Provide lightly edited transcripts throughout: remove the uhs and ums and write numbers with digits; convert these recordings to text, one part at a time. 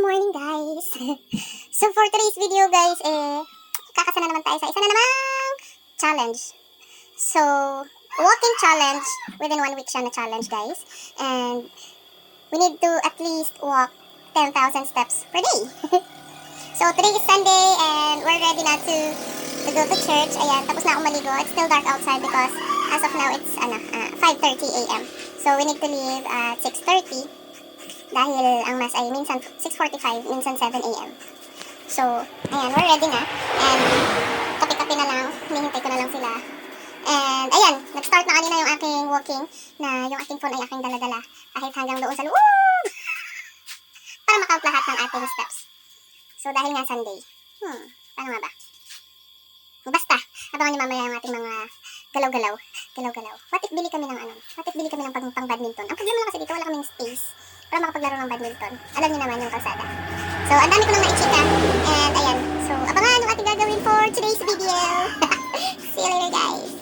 morning guys! So for today's video guys, kakasa na naman tayo sa isa na namang challenge. So, walking challenge, within 1 week siya na challenge guys. And we need to at least walk 10,000 steps per day. So today is Sunday and we're ready na to go to church. Ayan, tapos na akong maligo. It's still dark outside because as of now it's 5:30 a.m. So we need to leave at 6:30 dahil ang mass ay minsan 6:45, minsan 7 a.m. So, ayan, we're ready na. And kape-kape na lang, hinihintay ko na lang sila. And ayan, nag-start na kanina yung aking walking na yung aking phone ay aking dala-dala kahit hanggang doon sa loob para makount lahat ng ating steps. So, dahil nga Sunday, paano nga ba? Basta, abangan niyo mamaya yung ating mga galaw-galaw. What if bili kami ng pang-badminton? Ang problema lang kasi dito, wala kaming space para makapaglaro ng badminton. Alam niyo naman yung kalsada. So, ang dami ko nang naichika. And ayan, so abangan yung ating gagawin for today's video. See you later guys.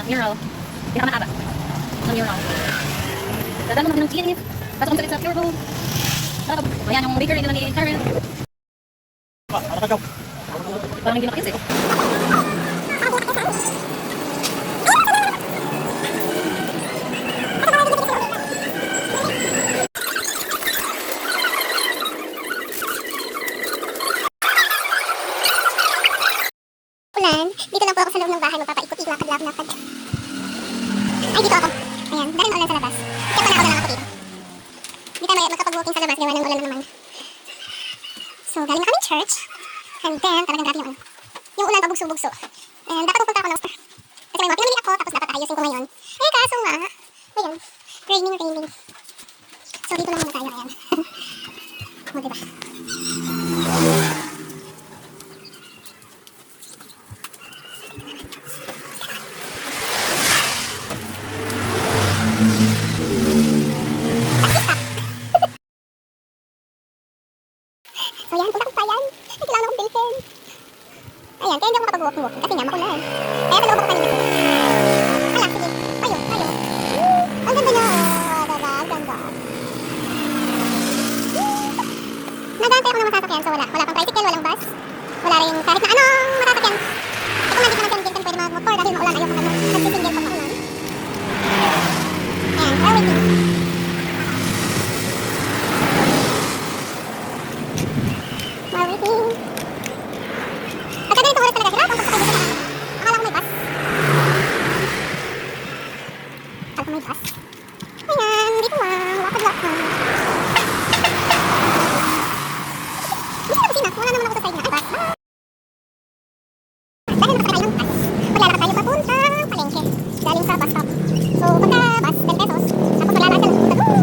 Mural. Pinakamahaba. Ng mural. Dadaan mo ng cheese. Pasok mo sa pure gold. Ayan yung bakery na ni Karen. Parang hindi nakakins eh. Ulan, dito lang po ako sa loob ng bahay, magpapaikot-ikot, lakad-lakad. Ay, dito ako. Ayan, dahil ulan sa labas. Kaya pa na ako dito. Hindi tayo magkapag-walking sa labas, gawa ng ulan naman. So, galing na kami church. And then, talagang grabe yung ulan pabugso-bugso. And dapat pupunta ako ng store. Kasi may mga pinamili ako, tapos dapat ayusin ko ngayon. Eh, kaso nga, ayan, raining. So, dito lang muna tayo, ayan. O, diba? So yan, punta ko sa yan. Ay, kailangan akong bilhin. Ayan, kaya hindi ako makapag-walking kasi nga makulan. Kaya sa loob ako kanina. Hala, sige. Tayo. Ang ganda niya. Diba? Ang ganda. Nagantay ako ng masasakyan. So wala pang tricycle, walang bus. Wala rin kahit na anong masasakyan. E kung nandito naman dyan, pwede mag-motor dahil maulan. Ayoko na nagsisinggil pag maulan. Ayan, we're waiting. Ayan, dito lang, lakad-lakad. Gusto na kusina, wala naman ako sa side na. Ay, bus. Dahil nakasakay ng bus, maglalakad tayo papuntang palengke. Galing sa bus stop. So, pagka bus, 10 pesos. Tapos maglalakad ka lang papunta doon.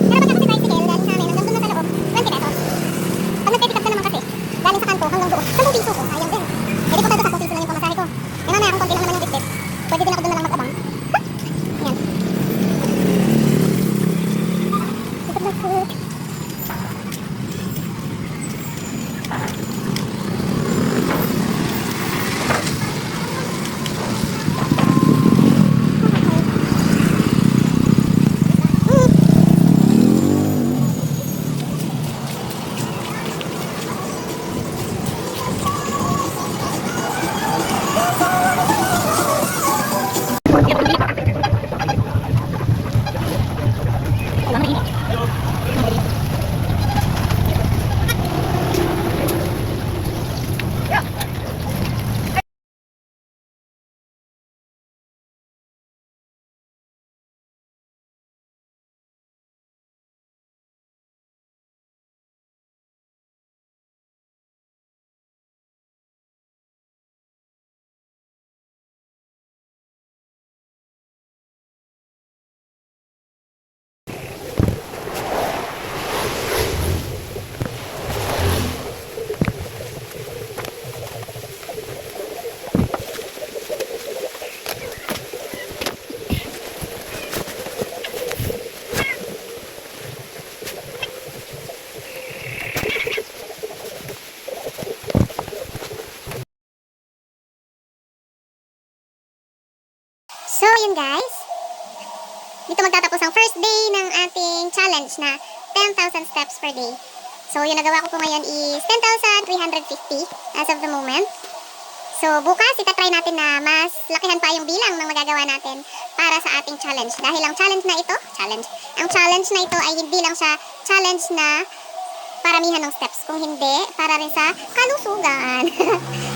Pero pagka kasi tricycle, galing sa amin, hanggang doon na sa loob, 20 pesos. Pag nag-pick up ka naman kasi, galing sa kanto hanggang doon, 10 piso ko, sayang din. Pwede ko tayo sa 10 piso lang yung pamasahe ko. Eh mamaya, kung konti lang naman yung distance, pwede din ako doon na lang mag-abang. Ayan. challenge na 10,000 steps per day. So, yung nagawa ko po ngayon is 10,350 as of the moment. So, bukas itatry natin na mas lakihan pa yung bilang ng magagawa natin para sa ating challenge. Dahil ang challenge na ito ay hindi lang siya challenge na paramihan ng steps. Kung hindi, para rin sa kalusugan.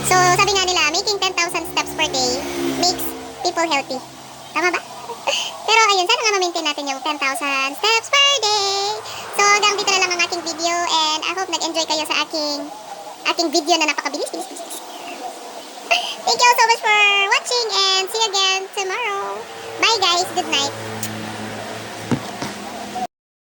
So, sabi nga nila, making 10,000 steps per day makes people healthy. Tama ba? Pero ayun, sana nga ma-maintain natin yung 10,000 steps per day. So, hanggang dito na lang ang aking video and I hope nag-enjoy kayo sa aking video na napakabilis. Thank you all so much for watching and see you again tomorrow. Bye guys, good night.